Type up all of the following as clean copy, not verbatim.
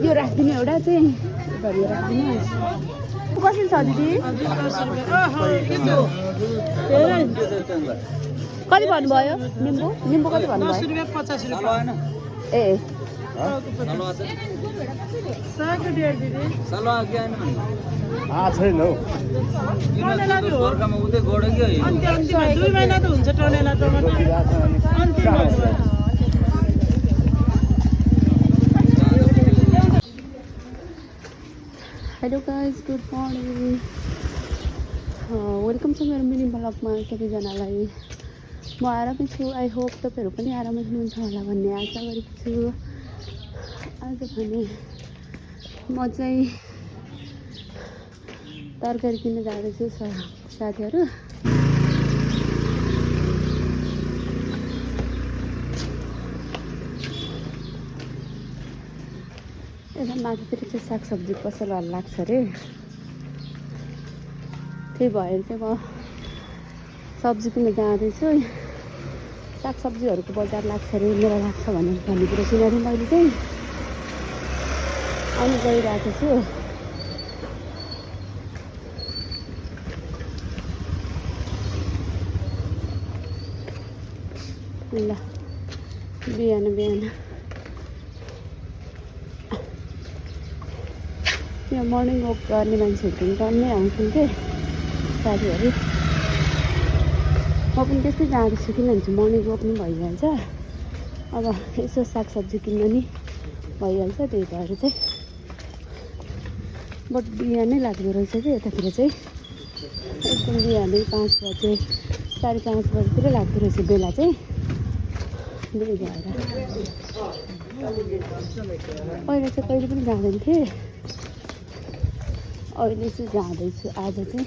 यो राखिदिनु एउटा चाहिँ भरि राखिदिनु कसरी छ दिदी कति भन्नुभयो निम्बु निम्बु कति भन्नुभयो 50 रुपैयाँ ए छैन हौ hello guys good morning welcome छ मेरो मिनी ब्लगमा सबैजनालाई म आरामै छु आई होप तपाईँहरू पनि आरामै हुनुहुन्छ होला भन्ने आशा गरेको छु आज भने म चाहिँ तरकारी किन्न जाँदैछु साथीहरू यता माथितिर चाहिँ सागसब्जी पसलहरू लाग्छ अरे त्यही भएर चाहिँ म सब्जी किन्न जाँदैछु सागसब्जीहरूको बजार लाग्छ अरे मेला लाग्छ भन्ने कुरा सुनेर मैले चाहिँ अनि गइरहेको छु ल बिहान यहाँ मर्निङ वक गर्ने मान्छेहरू टन्नै आउँछन् के साथीहरू म पनि त्यस्तै जाँदैछु किनभने चाहिँ मर्निङ वक पनि भइहाल्छ अब यसो सागसब्जी किन्न नि भइहाल्छ त्यही भएर चाहिँ बट बिहानै लाग्दो रहेछ कि यतातिर चाहिँ एकदम बिहानै 5 बजे 4:30 बजीतिर लाग्दो रहेछ बेला चाहिँ त्यही भएर पहिला चाहिँ कहिले पनि जाँदैन थिएँ अहिले चाहिँ जाँदैछु आज चाहिँ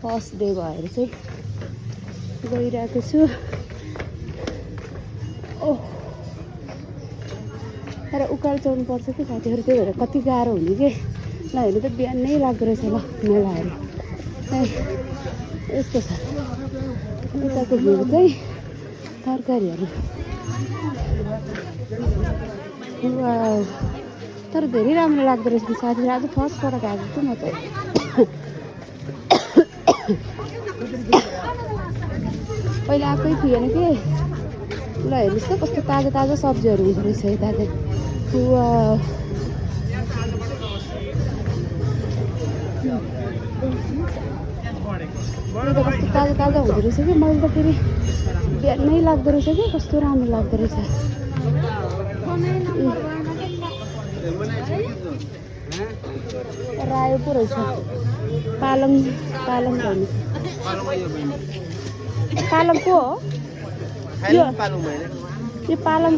फर्स्ट डे भएर चाहिँ गइरहेको छु ओह तर उकालो चढ्नु पर्छ कि साथीहरू त्यही भएर कति गाह्रो हुने कि ल हेर्नु त बिहानै लाग्दो रहेछ ल मेलाहरू यस्तो छ यताको भ्यू चाहिँ तरकारीहरू तर धेरै राम्रो लाग्दो रहेछ साथीहरू आज फर्स्ट पटक आएको छु म चाहिँ पहिला आएकै थिएन कि ल हेर्नुहोस् त कस्तो ताजा ताजा सब्जीहरू हुँदो रहेछ यता चाहिँ कस्तो ताजा ताजा हुँदो रहेछ कि मैले त फेरि बिहानै लाग्दो रहेछ कि कस्तो राम्रो लाग्दो रहेछ रायो पो रहेछ पालङ भन्ने पालङ को हो यो पालङ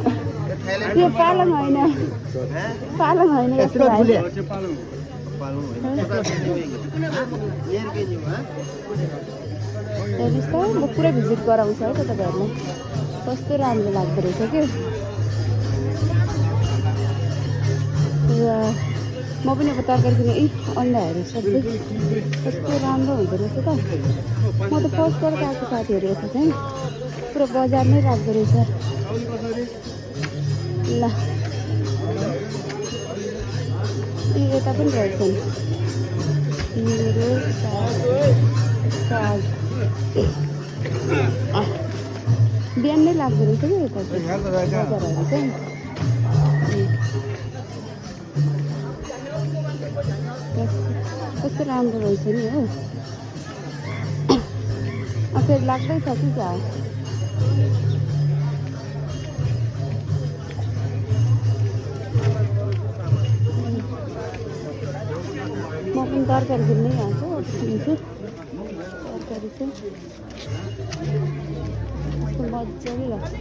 होइन यस्तो हेर्नुहोस् त म पुरै भिजिट गराउँछु है त तपाईँहरूलाई कस्तो राम्रो लाग्दो रहेछ कि म पनि अब तरकारी किने अन्डाहरू सबै कस्तो राम्रो हुँदो रहेछ त म त फर्स्ट पटक आएको साथीहरू यता चाहिँ पुरा बजार नै लाग्दो रहेछ ल यता पनि रहेछन् साग बिहानै लाग्दो रहेछ कि यता बजारहरू चाहिँ कस्तो राम्रो रहेछ नि हो फेरि लाग्दैछ कि क्या म पनि तरकारी किन्नै आएको किन्छु तरकारी चाहिँ कस्तो मजाले लाग्छ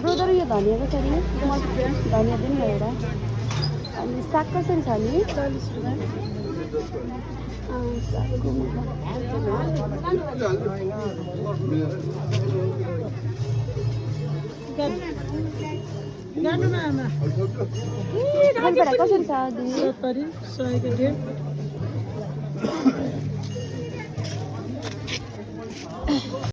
ब्रोदर यो धनिया कसरी धनिया पनि एउटा अनि साग कसरी छ नि 40 रुपियाँ कसरी छ है